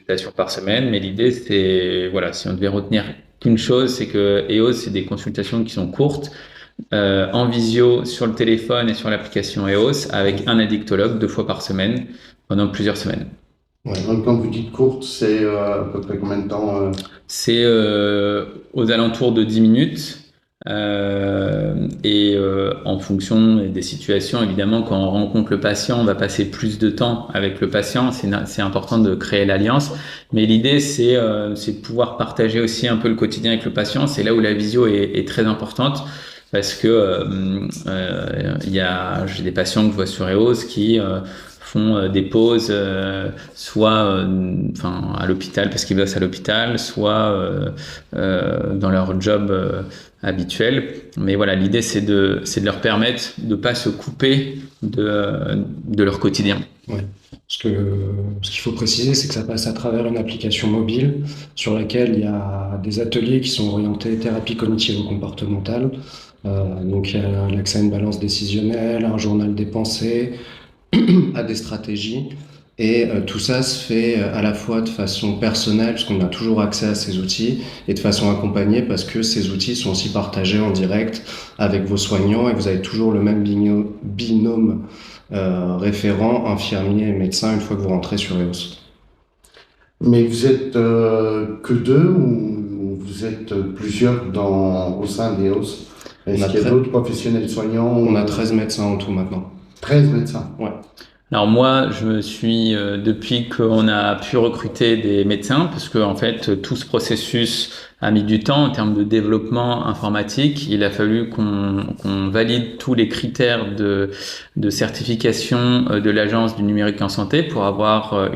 consultations par semaine. Mais l'idée, c'est, voilà, si on devait retenir qu'une chose, c'est que EOS, c'est des consultations qui sont courtes, en visio sur le téléphone et sur l'application EOS avec un addictologue 2 fois par semaine pendant plusieurs semaines. Ouais, donc quand vous dites courte, c'est à peu près combien de temps C'est aux alentours de 10 minutes. En fonction des situations, évidemment, quand on rencontre le patient, on va passer plus de temps avec le patient. C'est important de créer l'alliance. Mais l'idée, c'est de pouvoir partager aussi un peu le quotidien avec le patient. C'est là où la visio est très importante. Parce que j'ai des patients que je vois sur EOS qui font des pauses, soit à l'hôpital parce qu'ils bossent à l'hôpital, soit dans leur job habituel. Mais voilà, l'idée c'est de leur permettre de pas se couper de leur quotidien. Ouais. Ce qu'il faut préciser, c'est que ça passe à travers une application mobile sur laquelle il y a des ateliers qui sont orientés thérapie cognitivo-comportementale. Donc, il y a l'accès à une balance décisionnelle, un journal des pensées, à des stratégies. Et tout ça se fait à la fois de façon personnelle, parce qu'on a toujours accès à ces outils, et de façon accompagnée, parce que ces outils sont aussi partagés en direct avec vos soignants, et vous avez toujours le même binôme référent, infirmier et médecin une fois que vous rentrez sur EOS. Mais vous êtes que deux ou vous êtes plusieurs au sein d'EOS? On Est-ce a, qu'il y a tre- d'autres professionnels soignants? on a 13 médecins en tout maintenant. 13 médecins. Ouais. Alors moi, je me suis, depuis qu'on a pu recruter des médecins, parce que en fait, tout ce processus a mis du temps en termes de développement informatique. Il a fallu qu'on valide tous les critères de certification de l'Agence du numérique en santé pour avoir